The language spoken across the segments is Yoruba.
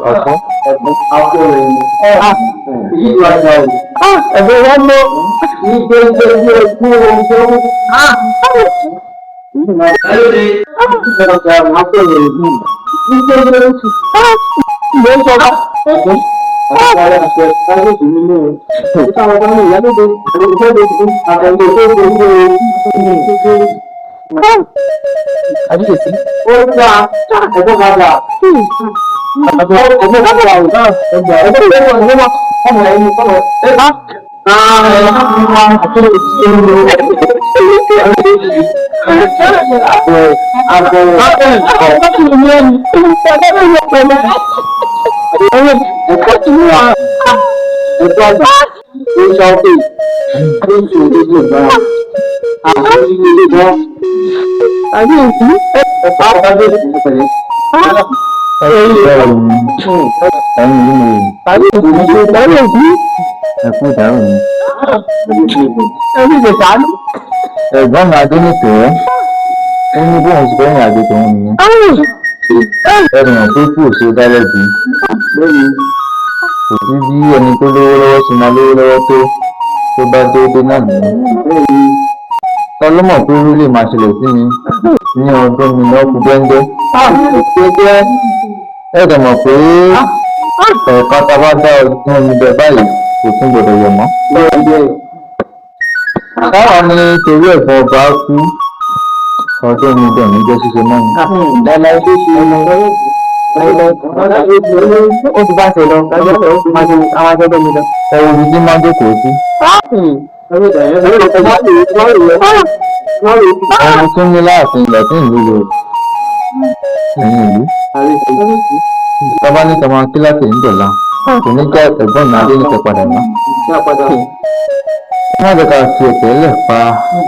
ọ̀tún. Ẹ̀bùn wọn lọ ní gbogbo ẹkú ogun. Kábíyèsí. Ó gbà ẹ̀gbọ́n bàbá. Ẹ̀gbọ́n mi Adéníkẹ́ ó ní bóun ti fẹ́ràn àjò tòun nìyẹn. Ẹ̀rù hàn pé kò ṣe dálẹ̀ bí. Kò sí bí ẹni tó lówó lọ́wọ́ ṣe máa lówó lọ́wọ́ tó bá déédéé náà nìyẹn. Tọ́lọ́mọ̀ pé orí lè máa ṣẹlẹ̀ sí mi ní ọdún mi lọ́kù bẹ́ńdẹ́. Ẹ̀dẹ̀ mọ̀ pé ẹ̀ka tá a bá dá ọdún omi bẹ báyìí kò tún gbọdọ̀ yẹ̀ mọ́. Táwọn ní torí ẹ̀gbọ́n ọba kú ọdún omi bẹ̀ ní jẹ́ ṣíṣe mọ́ ni. Ó ti bá ṣe lọ, àwọn akẹ́kọ̀ọ́ mi lọ. Ẹ wo ibi tí máa ń jókòó sí. Ọmọ tún ní láàfin ilẹ̀ tí ìlú lò ẹ̀yìn ìlú. Bàbá ní tọmọ kíláàsì ń dọ̀la kò ní jẹ́ ẹ̀gbọ́n mi Adéníkẹ́ padà mọ́. Má jẹ́ ká fi ẹ̀tẹ́ lẹ̀ pa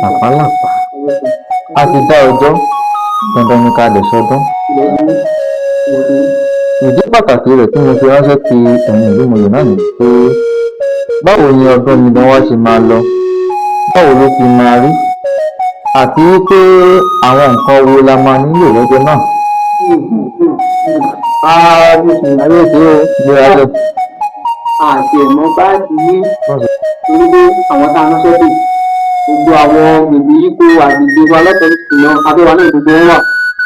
àpálàpá. A ti dá ọjọ́ dandan ní ká lè sọdún. Ìdí pàtàkì rẹ̀ tí mo fi ránṣẹ́ ti ẹ̀yìn ìlú mòye náà ni pé báwo ni ọdún mi gan wá ṣe máa lọ, báwo ló fi máa rí, àti wípé àwọn nǹkan wo la máa nílò lọ́jọ́ náà. Àti ẹ̀mọ́ bá ti ní torí pé àwọn tá a ránṣẹ́ pé gbogbo àwọn bèbí yípo àgbègbè wa lọ́tọ̀ọ́ ìṣúná abẹ́wà náà gbogbo wọn wà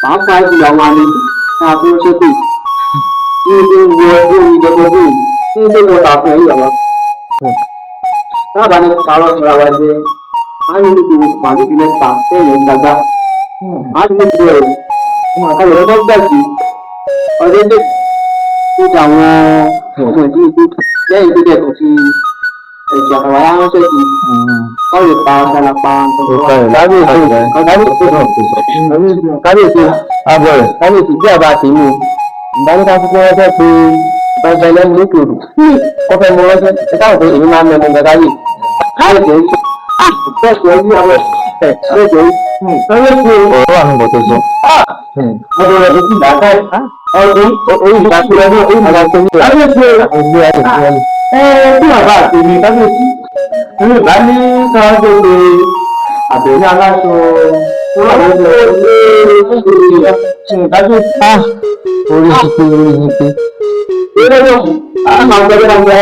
pàápàá jùlọ àwọn àlejò tá a fi ránṣẹ́ pé ní ilé ń wọ orí ìdọ́gbọ́gbọ́ yìí ní ilé ń wọ tààfin ẹ̀yìn bàbá. Táàbà ní kàrọ̀ ìṣura wa jẹ́ á ní níbi màálùú mẹ́ta sẹ́yìn gbàgbá á ní níbi ẹ̀rọ àkàlẹ̀ ọjọ́ gbà sí ọdẹ dé tó dà àwọn ọmọ ìdí ìdí lẹ́yìn tó dẹ̀ tó fi ẹ̀jọ̀ àkàwà yá ránṣẹ́ sí ọ̀rẹ́ pa ṣàlàpà kábíyèsí Abẹ́rẹ́. kábíyèsí bí àbá ti mú ìbáníká púpọ̀ ránṣẹ́ pé bàbá ẹlẹ́nu lókè odò kọ́fẹ́ mú ránṣẹ́ ẹ káwọn pé èmi máa ń mẹ́nu gẹ́gẹ́ yìí káyọ̀dé bẹ́ẹ̀sì ẹ̀yí àwọn ẹ̀ẹ́dẹ̀ Ọ̀rọ̀ wà nígbà tó sọ. ọdún rẹ̀ ti dàgbà ọdún orí ìdásílẹ̀ ní orí ìdásílẹ̀ ní kábíyèsí Ẹgbẹ́ àdìsíwájú. tí bàbá àti mi kábíyèsí ní ìbá ní sáwájú pé àbẹ̀ní aláṣọ tó wà lọ́jọ́ Orí ti pé orí yín pé.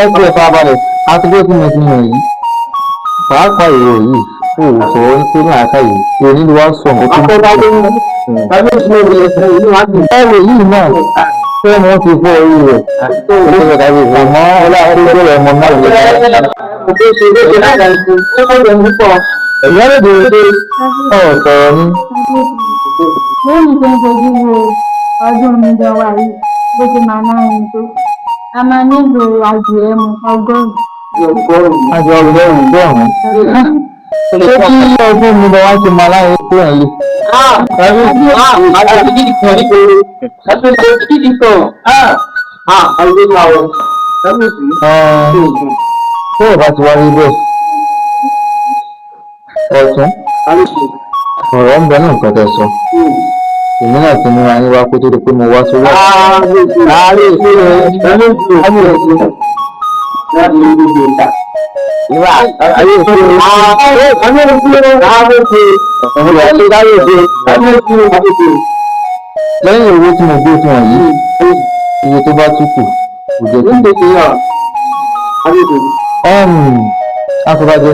Ẹgbẹ́ farabalẹ̀ àti bó tí mo ti mọ̀ yìí. Pàápàá èrò yìí kò sọ wípé ní àká yìí kí onílù wá sọ nǹkan tó ń bọ̀. Ẹ̀rọ yìí náà ṣé wọ́n ti fọ́ orí rẹ̀? Àmọ́ ọlọ́run tó bẹ̀rẹ̀ ọmọ náà lè bá. Ìyá lè bèrè pé ọ̀sọ̀rọ̀ ni. Wọ́n ní kí n fojú wo ọdún omidan wa yìí bó ti máa náà ń tó. A máa nílò adìẹ mu ọgọ́rùn-ún. Àjọ ọ̀rẹ́rùn bẹ́ẹ̀ ṣé kí ọdún mi lọ wá ṣe máa láyé tó ẹ̀ lé. Ṣé ìbá ti wá rí bẹ́ẹ̀? Ọ̀tún ọ̀rọ̀ ń bẹ náà nǹkan tẹ́ sọ. Èmi náà ti múra yín wá kó tó di pé mo wá sórí lẹ́yìn owó tí mo gbé fún ọ yìí iye tó bá tún kù kò jẹ́ kí. Ní tètè yà, àbíkú. Afọbajẹ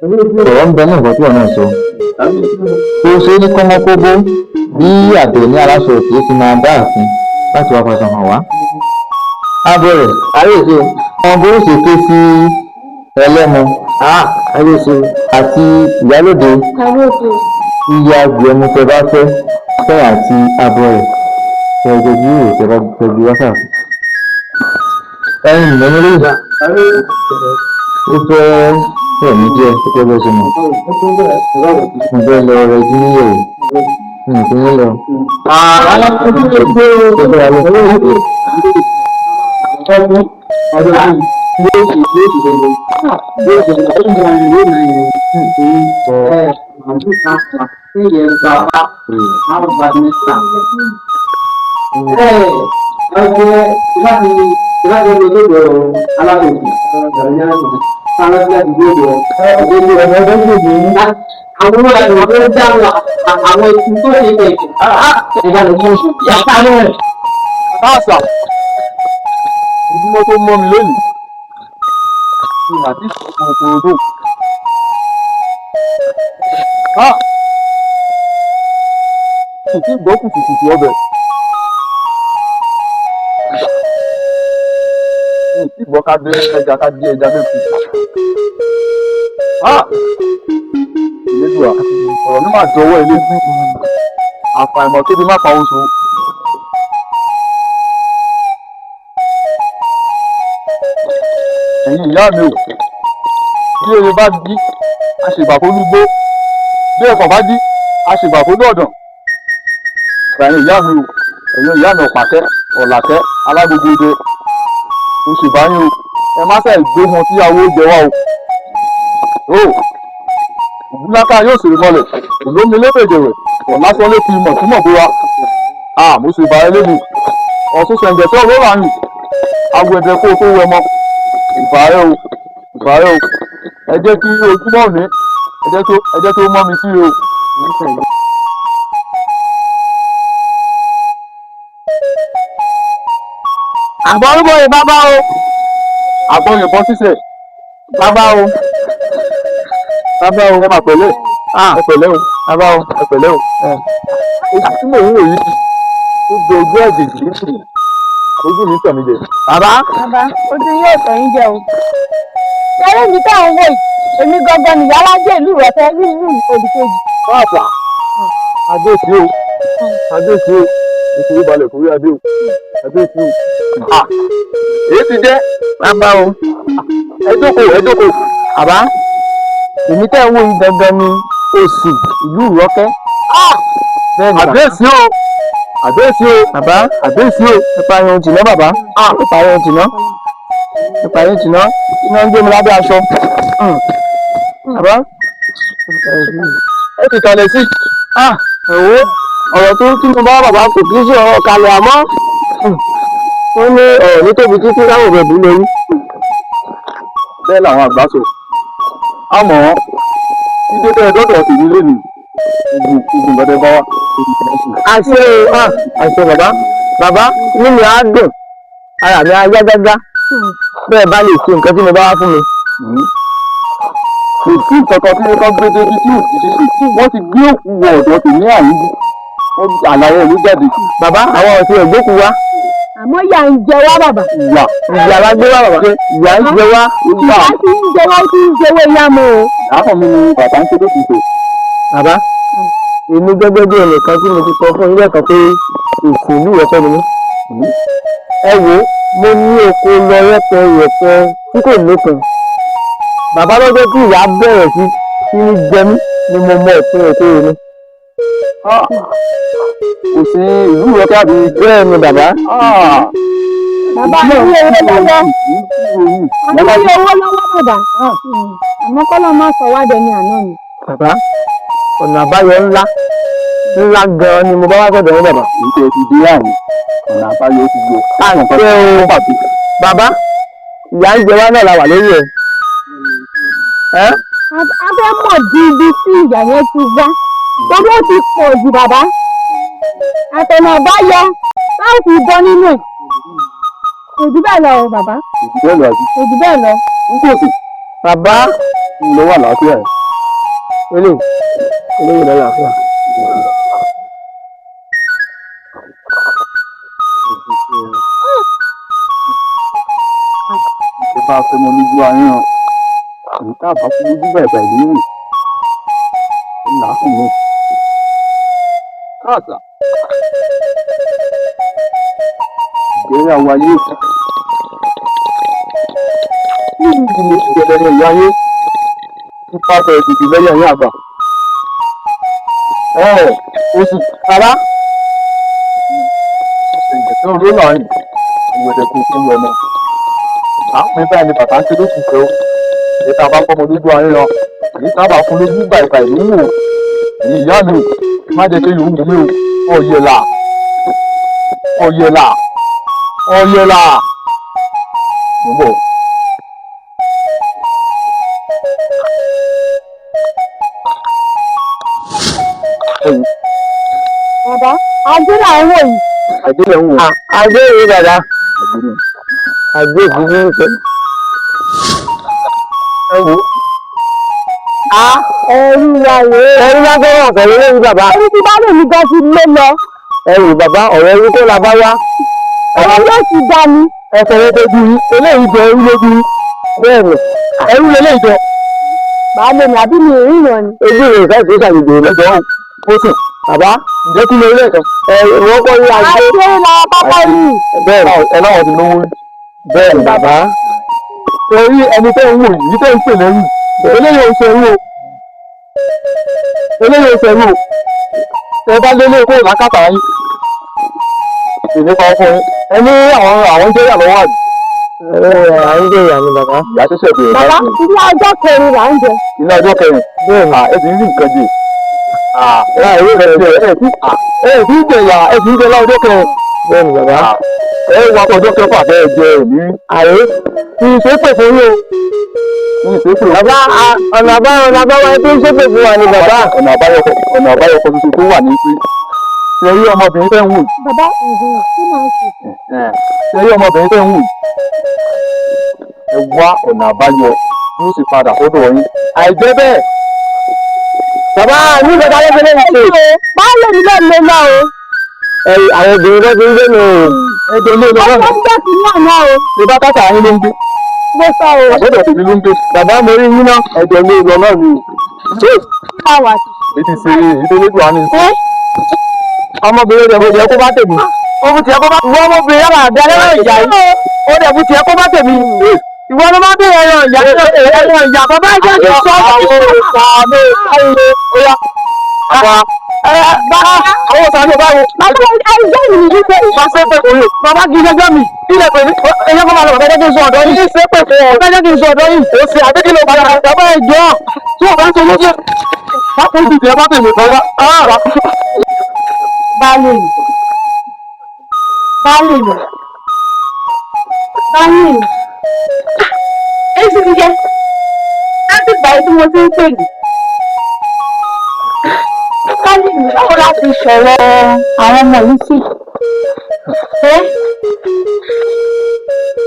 ọ̀rọ̀ ń bẹ ní nǹkan tí wọn náà sọ. Kó o ṣe ní kọ́mọ́kóbó bí àbẹ̀ ní aláṣọ òkè ti máa dá àfin láti wá faṣọ hàn wá. Abẹ́rẹ́ àríyèsí ọmọ bó ṣe ké sí ẹlẹ́mu àríyèsí àti ìyálòde iye agbẹ̀mú tẹ bá fẹ́ àti abẹ́rẹ́ tẹ gbogbo ìwé tẹ bá gbogbo wákàtí. Ẹyin ìmọ̀ nílé ìgbà ó fẹ́ ẹ̀mí díẹ̀ tó fẹ́ bẹ́ẹ̀ ṣe mọ̀. Mo fẹ́ lọ rẹ jí níyẹ̀wò mi ò fi ń lọ. Àwọn ọmọ ẹgbẹ́ dáwà àwọn ikú tó ṣe bẹ̀rẹ̀ ẹ̀dá lè mú yàtá rẹ̀. Káàsà, ojúmọ́ tó mọ́ mi lónìí, ní àti ìṣòkòròdó. Kìkì gbọ́ kùtùkùtù ọbẹ̀. Kìkì gbọ́ ká dé ẹja méjì. Ìlédùà, ọ̀rọ̀ mi máa dọwọ́ ilé. Àfàìmọ̀ kébi má pa oṣù. Ẹ̀yin ìyá mi ò, bí eré bá dí, a ṣègbà fólúgbó, bí ẹ̀fọ́ bá dí, a ṣègbà fólúọ̀dàn. Ẹ̀yin ìyá mi ò, ẹ̀yin ìyá mi ọ̀pàkẹ́, ọ̀làkẹ́, alágbogbo mo sì bá yín o, ẹ má ṣe gbé wọn tíyàwó jẹ wá o. Ògúnláká yóò ṣèrè mọ́lẹ̀, òlómi lébèjèwẹ̀, ọ̀lásán ló fi mọ̀ túmọ̀ bóra. Mo sì bá ẹ lé mi, ọ̀tún ṣẹ̀ǹgẹ̀tẹ̀ ló rà yìn, agbẹ̀dẹ kó o tó wẹ mọ́. Ìbàrẹ̀ o, ẹ jẹ́ kí ojúmọ́ òní, ẹ jẹ́ tó mọ́ mi sí o. Àgbọ̀rúbọ̀ yìí bàbá o. Àgbọ̀yìnbọn sísẹ̀. Bàbá o. Ẹ máa pẹ̀lẹ́. Ẹ pẹ̀lẹ́ o. Bàbá o. Ẹ pẹ̀lẹ́ o. Ojú tí mò ń wò yìí, ó gbé ojú ẹ̀jẹ̀ yìí sí. Ojú mi tẹ̀ mí jẹ. Bàbá, ojú yóò tẹ̀ yín jẹ o. Ṣẹ́rí mi tẹ̀ ń wò yìí, èmi gangan nìyá alájẹ ìlú rẹ̀ fẹ́ ní ìlú òdìkejì. Káàpà, Adéṣí o, nítorí balẹ̀ kórí Adé o, Adéṣí o. Èyí ti jẹ́. Bàbá o. Ẹ jókòó. Bàbá, èmi tẹ̀ ń wò yìí gangan ni òsì ìlú Ìrọ́kẹ́. Adéṣí o. Bàbá, Adéṣí o. nípa yẹn jìnnà bàbá. Nípa yẹn jìnnà. Iná ń gbé mi lábẹ́ aṣọ. Bàbá. Ẹ ti kalẹ̀ sí. Ẹ̀wọ́ ọ̀rọ̀ tó tí mo bá bàbá kò kí sí ọ̀rọ̀ kalẹ̀ àmọ́ wọ́n ní ọ̀rọ̀ nítorí títí láwọn ọ̀rọ̀ ìbú lórí. Bẹ́ẹ̀ làwọn àgbà sọ. Àmọ́ dídé tẹ́ ẹ dọ́dọ̀ tèmi lónìí, ogun gbọdọ̀ bá wà. Àṣẹ bàbá inú mi á dùn ara mi á yá gágá bẹ́ẹ̀ bá lè ṣe nǹkan tí mo bá wá fún mi. Kò sí nǹkan tí wọ́n gbé débi tí ò ti ṣe. Wọ́n ti gbé òkú wọ ọ̀dọ̀ tèmi àyíjú. Àlàyé ìlú jáde. Bàbá àwọn ọ̀sẹ̀ ẹ̀gbókù wa. Àmọ́ ìyà ń jẹ wá bàbá. Ìyà la gbé wá bàbá. Ìyà ń jẹ wá. Ìyà ti ń jẹ wá ó ti ń jẹwé ìyá mọ́ o. Àáfọ̀ mi ni bàbá ń ṣe lókùn tó. Bàbá èmi gẹ́gẹ́ bí ẹnìkan tí mo ti sọ fún ilé ẹ̀kọ́ pé èsì ìlú ìrẹ́pẹ́ ni mí. Ẹ wo mo ní oko lọ rẹpẹrẹpẹ tí kò lópin. Bàbá lọ́jọ́ tí ìyá bẹ̀rẹ̀ sí ní jẹ mí ni mo mọ ìpín ètò mi. Kò sí ìlú Ìrọ́kẹ́ àbí bẹ́ẹ̀ ni bàbá. Bàbá ní owó lọ́wọ́. Àwọn ní owó lọ́wọ́ bàbá. Àmọ́ kọ́lọ́ máa sọ wá dẹni àná ni. Bàbá ọ̀nà àbáyọ ńlá gan-an ni mo bá wá sọ̀dọ̀ yín bàbá. ìṣe ti dé àrùn ọ̀nà àbáyọ ti gbó. Àṣẹ o bàbá ìyá ń jẹ wá náà la wà lórí ẹ̀. A fẹ́ mọ̀ di ibi tí ìyá yẹn ti wá. Torí ó ti pọ̀ jù bàbá. ọ̀nà àbáyọ láti bọ́ nínú ẹ̀. Òjì bẹ́ẹ̀ lọ bàbá. bẹ́ẹ̀ lọ àbí. Òjì bẹ́ẹ̀ lọ. n kò sí. bàbá ló wà láàfíà ẹ̀. eléyìí lọ́la fún wa. ṣé bá a fẹ́ mọ lójú ayé hàn èyí tá a bá fún lójú bẹ̀rẹ̀ ìlú wù ó là á fún mi. káàsà ìgbéyàwó ayé kí ni ìṣẹ̀lẹ̀ ní ìyá ayé nípa bẹ̀rẹ̀ tètè lẹ́yìn ayé àgbà. oṣù rárá ìgbésẹ̀ olóòlà yìí ìwẹ̀dẹ̀ kò fún wọn náà. à ń pín báyìí ni bàbá ń ṣe lóṣù tó èyí tá a bá fọmọ lójú ayé lọ èyí tá a bá fún lójú bàìbàì ló wò èyí ìyá mi má jẹ́ kí yòówù mi ò ọ̀yẹ̀là ọ̀yẹ̀là ọ̀yẹ̀là mo bọ̀. Bàbá, ajé làwọn wò yìí. àdéhùn ń wò. adé yìí dada àdéhùn. adé ìdílé ń pè. ẹ wo Ẹ̀rù wa rèé. ẹni bá fẹ́ wà pẹ̀lú lórí bàbá. Ẹni tí bá lè ní gan ti lé lọ. ẹrù bàbá ọ̀rọ̀ ẹrú kó la bá wá. Ọ̀rọ̀ yóò ti dá mi. ẹsẹ̀ rẹ tójú yín eléyìí jẹ ẹrú lójú yín. bẹ́ẹ̀ ni ẹrú lélẹ́yìí jẹ. Bàá lè ní àbí mi ò ríran ni. ojú rẹ̀ fẹ́ sí ìṣàlùjọ lọ́jọ́ ó sùn. bàbá ǹjẹ́ kí ló rí ẹ̀kan. ìwọ́n kọ́ ní ajé. Ajé la pápá yìí. bẹ́ẹ̀ ni ẹ náà ti lówó. bẹ́ẹ̀ ni bàbá. torí ẹni tẹ́ ń wò yìí tẹ́ ń pè lẹ́rù eléyìí ò ṣerú o eléyìí ò ṣerú o tẹ bá lélẹ̀ kó lákàtà yín ìnípa ọkùnrin ẹni àwọn jẹ́ ìyàlọ́wọ́ àbí. à ń jẹ ìyá mi bàbá. ìyá ṣẹ̀ṣẹ̀ bẹ̀rẹ̀ Bàbá, ilé ọjọ́ kẹrin là ń jẹ. ilé ọjọ́ kẹrin bẹ́ẹ̀ ni ẹ ti ń rí nǹkan jẹ ẹ ti ń jẹ ìyá ẹ ti ń jẹ lọ́jọ́ kẹrin bẹ́ẹ̀ ni bàbá. ẹ wà ọjọ́ kẹfà bẹ́ẹ̀ jẹ èmi àyè kì í ṣe pè fún yín o kì í ṣe pè. bàbá ọ̀nà àbáwọ̀ tó ń ṣépè fún wa ni bàbá. ọ̀nà àbáyọ kan tuntun tó wà ní pé ṣe rí ọmọbìnrin tẹ́ ń wò Bàbá, kí máa ń ṣe? ṣe rí ọmọbìnrin tẹ́ ń wò ẹ wá ọ̀nà àbáyọ yóò sì padà sọ́dọ̀ yín àìjẹ́ bẹ́ẹ̀ bàbá ní ìgbàgbọ́ lẹ́gbẹ̀ẹ́ lẹ́yìn ṣe. Báwo lè ní lẹ́nu lé náà o? àwọn obìnrin tó ti ń gbé nù. ẹjọ́ ilé ìlú Ọjọ́ náà ń bẹ̀ sí náà o. ṣe bá kàkà yín ló ń gbé Mo sọ o. àbọ̀dọ̀ tèmi ló ń gbé bàbá mo rí yín náà. ẹjọ́ ilé ìlú náà ni Káwà sí. èyí ti ṣe èyí tó lójú àánú ọmọbìnrin rẹ̀ mo jẹ́ kó bá tèmi. ó fún tiẹ̀ kó bá ìwọ ọmọbìnrin yàrá àdá lẹ́rọ ìjà yìí. ó dẹ̀ fún tiẹ̀ kó bá tèmi. ìwọ ló má bẹ̀rẹ̀ ẹ̀rọ ìjà ẹ̀rọ ìjà bàbá ìjà ti sọ àwọn òsàlẹ̀ báwo. Bàbá, ẹjọ́ mi nìyí pé. wọ́n ṣe pé kò yẹ. bàbá kì í ṣẹjọ́ mi. ilẹ̀ pẹ̀lú ẹ̀yẹ́ kó máa lọ bàbá ẹ̀jẹ̀ kí n sọ ọ̀dọ́ yìí. ṣe pé kò yẹ. ẹ̀jẹ̀ kí n sọ ọ̀dọ́ yìí. ó ṣe àdékìlọ̀ padà. bàbá ìjọ tí wọ́n bá ń sọ lóṣù. pápá ìdí ẹ bá tèmi kan wá Baálé mi. Baálé mi. Baálé mi. Èsì ti jẹ́. Láti ìgbà tí mo ti ń pè yìí. Baálé mi báwo láti sọ̀rọ̀ àwọn ọmọ yìí sí?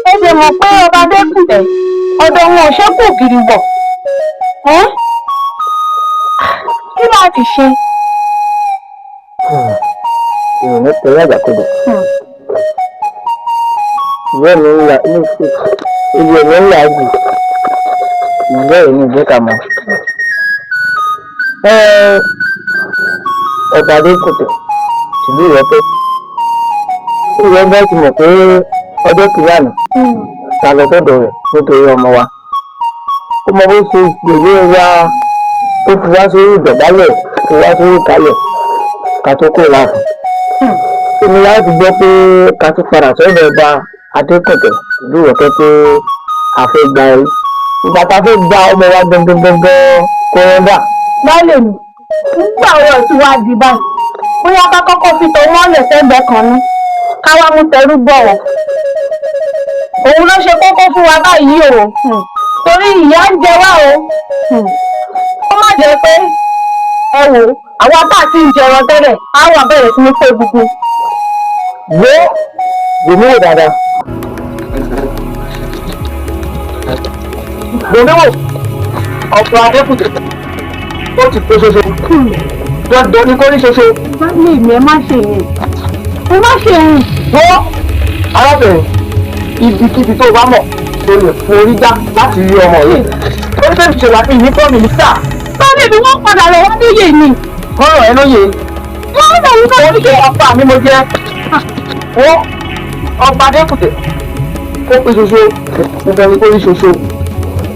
Ẹ ṣe mọ̀ pé ọba Adékùnlé ọ̀dọ̀ wọn ò ṣẹ́kù ògiri wọ̀. Kí láti ṣe? ìrònú tẹ̀lé àgbàkodò. ìwé mi ń la ibi èmi ń la jù. ìgbẹ́ èmi ìgbẹ́ kà mọ́. ọba Adékùnlé ìlú ìrẹ́pẹ́. ìwé bẹ́ẹ̀ ti mọ̀ pé ọjọ́ kìíní àná ta lọ sọ́dọ̀ rẹ̀ nítorí ọmọ wa. ó mọ bó ṣe gbèrè wa tó fi wá sórí ìdọ̀bálẹ̀ fi wá sórí ìkálẹ̀ ká tó kó láàfin. èmi láti gbọ́ pé ká tó padà sọ́dọ̀ ọba Adékùnlé ìlú ìrẹ́pẹ́ pé a fẹ́ gba ẹrú. ìgbà tá a fẹ́ gba ọmọ wa gangan kó rẹ́ dà. Baálé mi, nígbà ọ̀rọ̀ tí wàá di báyìí, bóyá ká kọ́kọ́ fi tòun mọ́lẹ̀ sẹ́gbẹ̀ẹ́ kan ní, ká wá mú tẹrú bọ̀wọ̀. Òun ló ṣe kókó fún wa báyìí o, torí ìyà ń jẹ wá o. Ó má jẹ́ pé ẹ wò àwa tá a ti ń jẹran tẹ́lẹ̀, á wà bẹ̀rẹ̀ sí ní pé gbogbo. Wo wò dáadáa. Gbòmíwò ọ̀pọ̀ Adékùtè ó ti pé ṣoṣo. Dandan ni kò ní ṣoṣo. Báyìí mi ẹ má ṣe yẹn. Ẹ má ṣe yẹn. Wọ́n arábìnrin ibikíbi tó bá mọ̀ tó lè forí dá láti rí ọmọ yìí. Ó fẹ́ ṣe láti yí fọ́ mínísítà. Báyìí mi wọ́n padà lọ wọ́n lóye ni. Kọ́rọ̀ ẹ lóye. Wọ́n lọ wọ́n Ó ṣe ọba mi mo jẹ́. Wọ́n ọba Adékùtè kó pé ṣoṣo dandan ni kò ní ṣoṣo.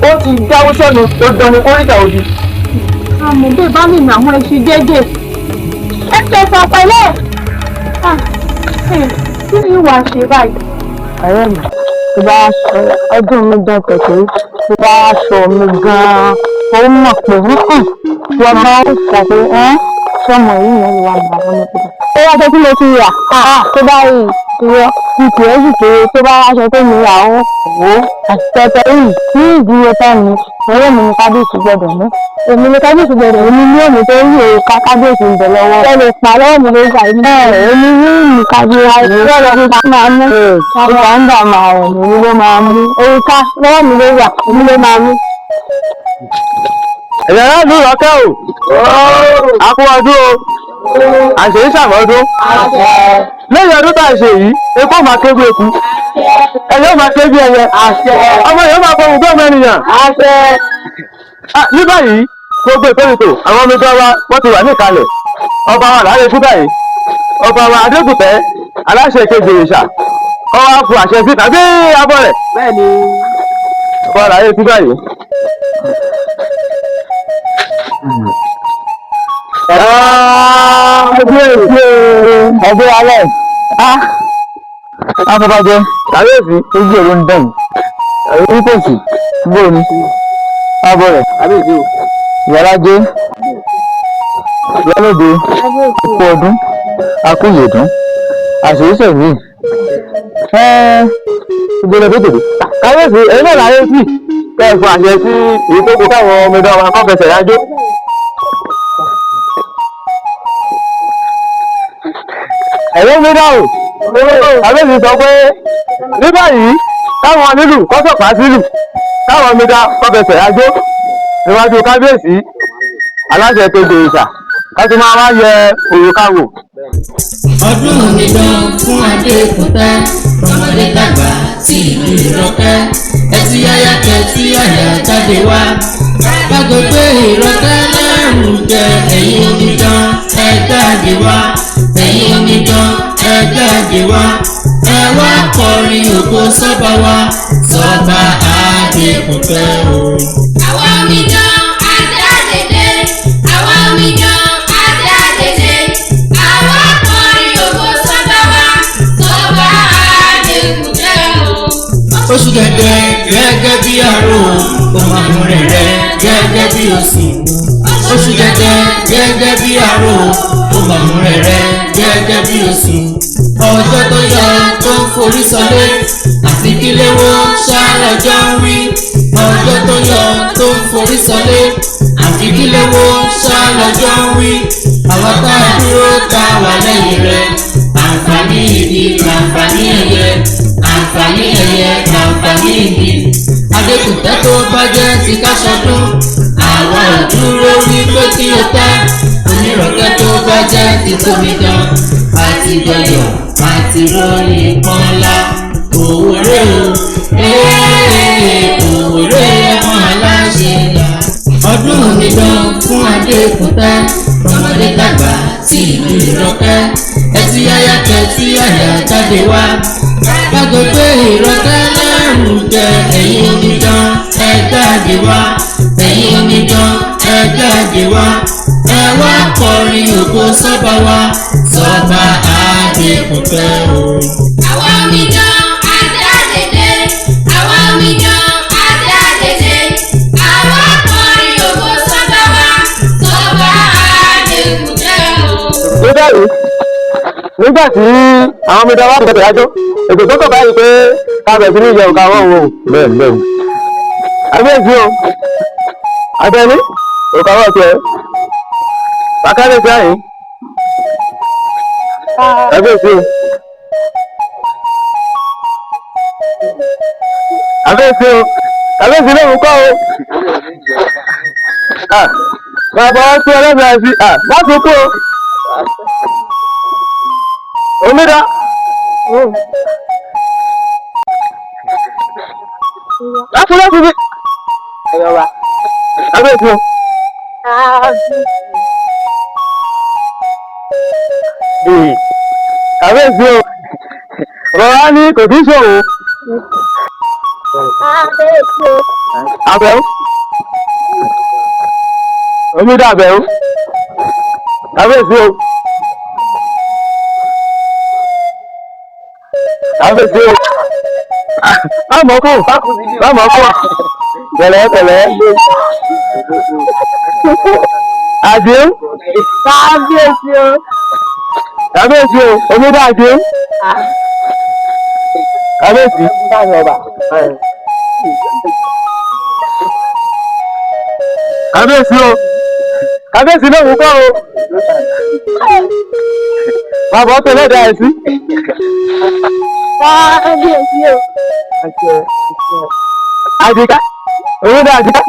Ó ti jáwé sọ́nu dandan ni kò ní ìjà òdì. àmọ̀dé bá mi nà àwọn ẹṣin jẹ́jẹ́. Ẹ kẹfà pẹ̀lẹ́. Kí ni wàá ṣe báyìí? ọ̀rẹ́ mi tó bá sọ ọdún mi dán pẹ̀tẹ́ tó bá sọ mi gan-an ó mọ̀ pé wọ́n máa ń sọ pé sọmọ yìí yẹn wà ní àwọn ọmọ tó bá. ó wá sọ kí ló ti rà tó bá rí ìwọ ipò ẹ̀sùn kéré tó bá wá sọ pé mi rà ó wò ó àti pẹpẹ yìí ní ìdúró táìmù ọ̀rẹ́ mi ní kábíyèsí gbọ́dọ̀ mú èmi ní kábíyèsí gbọ́dọ̀ èmi ní òní tó rí òòka kábíyèsí ń bẹ̀ lọ́wọ́ ẹ lè pa lọ́wọ́ mi lórí àìní èmi ní ìlú kábíyèsí lọ́wọ́ mi máa mú ọkọ̀ ń bà máa rẹ̀ èmi ló máa mú òòka lọ́wọ́ mi lórí èmi ló máa mú. Ẹ̀yà náà ló rọ́kẹ́ o. Àkú ọdún o. Àṣèyí ṣàmọ́dún. Lẹ́yìn ọdún tá a ṣe yìí, epo máa ké bí eku. Ẹyẹ máa ké bí ẹyẹ. Ọmọ yẹn máa fọwọ́ gbọ́ mẹ́niyàn. Ní báyìí, gbogbo ìpẹ́rìtò àwọn ọmọ ìjọba wa wọ́n ti wà ní ìkàlẹ̀. Ọba wa láàrin fún báyìí. Ọba wa Adékùtẹ́ aláṣẹ ìkejì ìṣà. Ọwọ́ á fún àṣẹ sí tàbí abọ́ rẹ̀. Bẹ́ẹ̀ni. Ọba wa láàrin fún báyìí. Ọdún alẹ́ afọbajẹ kàwéèsì ojú èrò ń dẹ̀m ìpèsè gbóòní abọ rẹ ìyálàjẹ ìyálòdè ọkọ ọdún akúyèdún àṣèyíṣẹ mi ìgbélé tó tètè kàwéèsì ẹ̀yin náà láyé sí kẹfù àṣẹ sí èyí tó kù káwọn ọmọ ẹgbẹ́ wa kọ́ fẹsẹ̀ yájó. Ẹ̀yọ́ mi dá o, àbẹ́sì sọ pé ní báyìí káwọn nílùú kọ́sọ̀pá sílù káwọn mi dá kọ́fẹsẹ̀ yájó níwájú kábíyèsí aláṣẹ kejì ìṣà láti máa wá yẹ òrùka wò. Ọdún omidan fún Adékùtẹ́ ọmọdé dàgbà tí ìlú Ìrọ̀kẹ́ ẹtí yáyá kẹtí àyà jáde wá lágbègbè Ìrọ̀kẹ́ lẹ́rù jẹ ẹ̀yin omidan ẹ jáde wá ẹ̀yin omidan ẹ jáde wá ẹ wá kọrin ògo sọ́ba wa sọ́ba Adékùtẹ́ o. Àwa omidan adáàdédé àwa omidan adáàdédé àwa kọrin ògo sọ́ba wa sọ́ba Adékùtẹ́ o. Oṣù gẹ́gẹ́ gẹ́gẹ́ bí àrò ọmọkùnrin rẹ̀ gẹ́gẹ́ bí òsì. Oṣù gẹ́gẹ́ gẹ́gẹ́ bí àrò ọmọkùnrin rẹ̀ gẹ́gẹ́ bí òsì. Ọjọ́ tó yọ tó ń forí sọlé àti kílé wo ṣálájọ́ ń rí. Ọjọ́ tó yọ tó ń forí sọlé àti kílé wo ṣálájọ́ ń rí. Àwọn tá a dúró ta wà lẹ́yìn rẹ̀. Àǹfààní ìdí làǹfààní ẹ̀yẹ. Àǹfààní ẹ̀yẹ làǹfààní ìdí. Adékùtẹ́ tó bá jẹ́ ti ká ṣọdún. Àwa ò dúró wí pé kí o tẹ́. Onírọ̀kẹ́ tó bá jẹ́ ti tóbi gan. Àti gbọ̀yọ̀ àti ròyìn pọ́nlá. Òwúrẹ́ o, òwúrẹ́ ọmọ aláṣẹ là. Ọdún omidan fún Adékùtẹ́ ọmọdé dàgbà tí ìlú Ìrọ̀kẹ́ ẹtí yáyá kẹtí àyà jáde wá lágbègbè Ìrọ̀kẹ́ lẹ́rù jẹ ẹ̀yin omidan ẹ jáde wá ẹ̀yin omidan ẹ jáde wá ẹ wá kọrin ògo sọ́ba wa sọ́ba Adékùtẹ́ o. Àwa omidan adáàdédé àwa omidan adáàdédé àwa kọrin ògo sọ́ba wa sọ́ba Adékùtẹ́ o. Ní báyìí nígbà tí àwọn ọmọdé wa tẹ̀lé yájó ètò tó kọ̀ báyìí pé ká bẹ̀rẹ̀ sí ní ìyẹn òkà wọn wò. Bẹ́ẹ̀ni bẹ́ẹ̀ni. Àbẹ́ẹ̀sì o Àtẹ̀ní òkà wọn tiẹ̀ Bàkárẹ̀ sí àyín. Àbẹ́ẹ̀sì o Kábíyèsí o. Kábíyèsí ló ń kọ́ o. Bàbá wọn tún ẹlẹ́gbẹ̀ẹ́ sí. Wọ́n tún kú o. Omídá. Láfúlẹ́ ti fi. Kábíyèsí o. Kábíyèsí o. Rọra ní kò kí ń ṣòro. Àbẹ̀wò. Omídá àbẹ̀wò. Kábíyèsí o. Kábíyèsí o. Bámọ̀ kú. Pẹ̀lẹ́. Àdé. Kábíyèsí o. Kábíyèsí o. Omídá àdé. Kábíyèsí. Kábíyèsí o. Kábíyèsí náà wúkọ́ o. Bàbá ọ̀tọ̀ lẹ́dàá ẹ̀ sí. Kábíyèsí o. Àdìká. Omídá àdìká.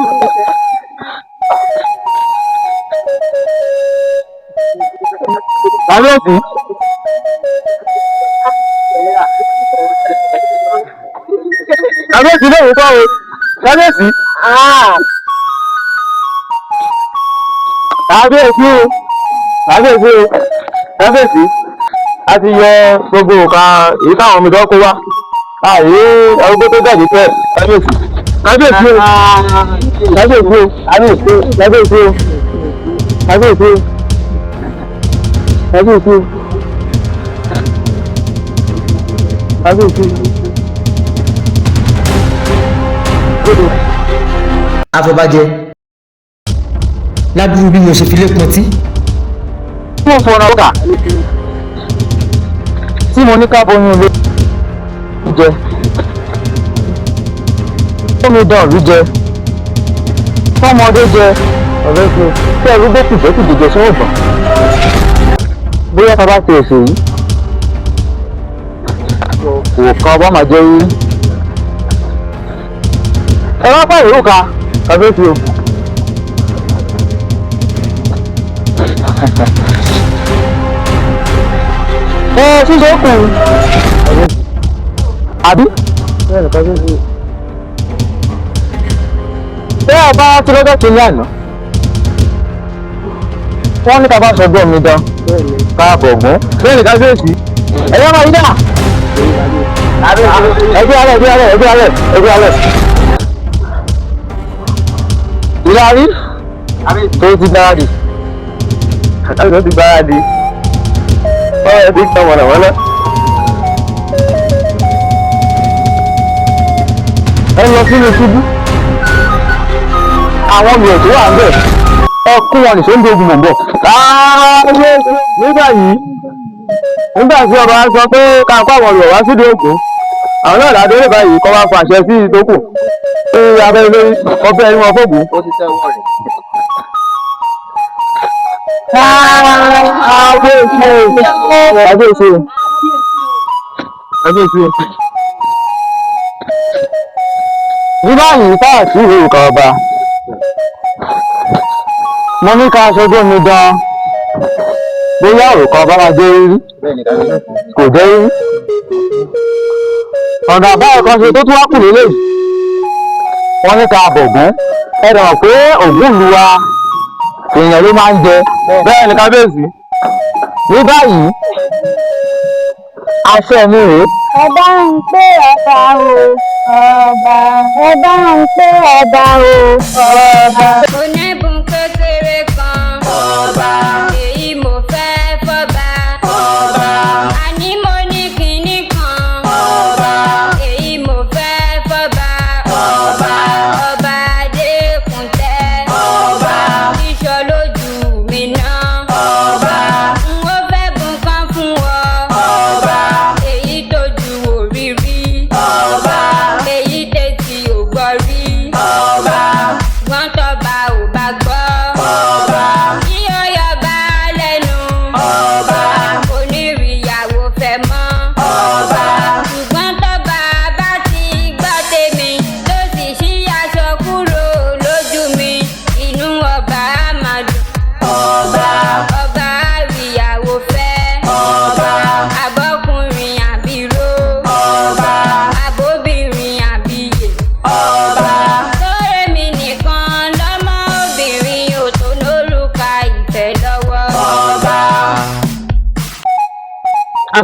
Kábíyèsí. Kábíyèsí náà wúkọ́ o. Kábíyèsí. Kábíyèsí o. Kábíyèsí. A ti yọ gbogbo nǹkan èyí táwọn omi tó kó wá. Àyè arúgbó tó jáde pẹ́. Kábíyèsí. Kábíyèsí o. Kábíyèsí o. Kábíyèsí o. Kábíyèsí o. Kábíyèsí o. Kábíyèsí o. Kábíyèsí o. Afọbajẹ ládùúgbò bí mo ṣe fi lé pọtí. Tí mo fọ̀rọ̀ ọ̀gá tí mo ní ká bóyún ilé jẹ fómi dán rí jẹ fọmọdé jẹ ọ̀rẹ́ fún tí ẹrú gbé kùjẹ́kùjẹ jẹ sọ́wọ́ gbọ̀n bóyá ká bá ti èsè yìí kò kan ọba máa jẹ́ rí ẹ wá pàrọ̀ òrùka kàfẹ́sì o. Ṣíṣe kù àbí bẹ́ẹ̀ bá tí lọ́jọ́ kìíní àná wọ́n ní ká bá sọ́dọ̀ mi dán káàbọ̀ gún bẹ́ẹ̀ ní kábíyèsí ẹ̀yọ́ máa yí dà ẹgbẹ́ alẹ́ ìlàrí tó ti gbáradì ọ̀rẹ́ ti tán wọ̀nàwọ́nà. Ẹ lọ sínú ṣubú. Àwọn mìíràn tó wà ń bẹ̀. Ọkùn wọn nìṣó ń dogun mọ̀ bọ̀. Nígbà tí ọba sọ pé ká kó àwọn Yorùbá síbi òkú. Àwọn náà ládé lè báyìí kọ́ wá fàṣẹ sí ìtókù. Ṣé abẹ́rẹ́ lórí ọbẹ̀ ẹni wọn fògùn? Ó ti tẹ́ wọ́n rẹ̀. Ní báyìí káàkiri ìwé ìkọ̀ ọba mo ní ká aṣojú mi dán bóyá òrùka ọba máa jẹ́ rírí kò jẹ́ rírí ọ̀nà àbáyọ kan ṣe tó tún wá kù lélẹ̀ wọ́n ní ká bọ̀gún ẹ̀rọ pé ògún lu wa èèyàn ló máa ń jẹ bẹ́ẹ̀ ni kábíyèsí ní báyìí aṣọ mi rèé. Ẹ bá ń pé ọba o ọba ẹ bá ń pé ọba o ọba. Oníbùn kékeré kan ọba èyí mo fẹ́ fọba ọba. Àní mo ní kinní kan ọba èyí mo fẹ́ fọba ọba. Ọba Adékúntẹ́ ọba iṣọ́ lójú mi náà ọba. N ó fẹ́ bùn kan fún ọ ọba èyí tójú òrírí ọba èyí tètè ò gbọ́ rí ọba. Wọ́n tọ́ba ò bá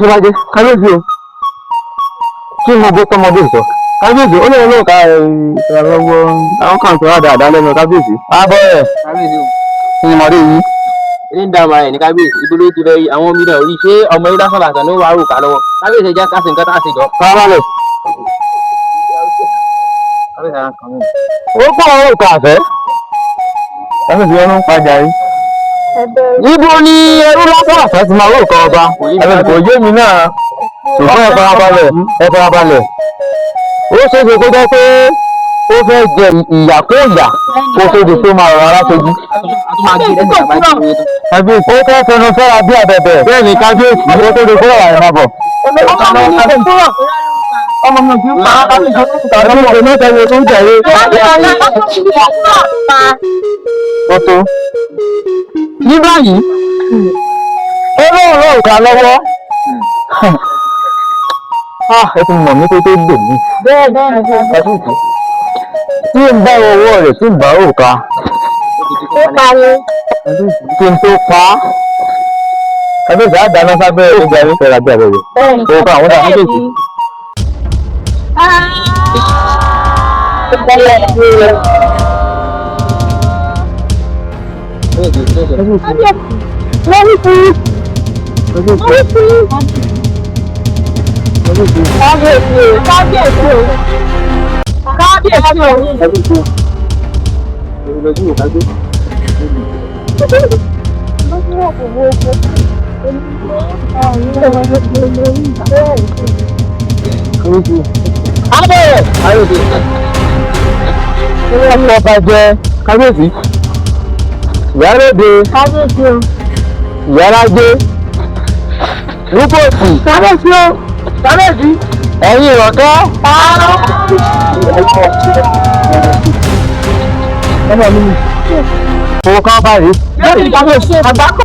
aṣíwájú kábíyèsí o kí mo gbé tọmọdé sọ kábíyèsí ó lè lóòka ìrànlọ́wọ́ àwọn kan tó rádà àdá lẹ́nu kábíyèsí. àbọ̀ ẹ̀ kábíyèsí o. kí ni mọ̀dé yìí. ilé ń dá ọmọ rẹ̀ ní kábíyèsí ibi ló ti lọ yìí àwọn mílíọ̀nù orí ṣé ọmọ yìí lásán làǹkà ló wà á rò ká lọ́wọ́ kábíyèsí ẹja ká sí nǹkan tá a ṣe jọ. farabalẹ̀. ó kọ́ ọ̀rọ̀ ìka àfẹ́. kábíyèsí ọdún pàjá yìí. ibo ni ẹrú lásán àfẹ́ ti máa rò kọ́ ọba. kò yé mi náà ṣùgbọ́n ẹ farabalẹ̀. ó ṣeéṣe kó jẹ́ pé ó fẹ́ jẹ ìyà kó ìyà kó tó di pé máa rọra aláṣojú. kábíyèsí ó fẹ́ fẹnu fẹ́ra bí abẹ̀bẹ̀ bẹ́ẹ̀ ni kábíyèsí ó tó di pé ọ̀rọ̀ ẹ̀ máa bọ̀. ọmọ mi kì í pa tàbí ọmọ mi mẹ́ta ni ó ń tẹ̀lé. ó tó. ní báyìí ó lóun lóun kà lọ́wọ́. ẹ ti mọ̀ mí pé tó dè mí. tí n bá owó rẹ̀ tí n bá òòka. kí n tó pa á. kábíyèsí á dáná sábẹ́ ìgbà yín fẹ́ra bí abẹ́rẹ́. òòka àwọn dáná kéèké. kábíyèsí ìyálóde ìyálájé rúbọ̀tì kábíyèsí ẹ̀yin ìrọ̀kẹ́. ọmọ mi owó kan báyìí. kábíyèsí àgbákò.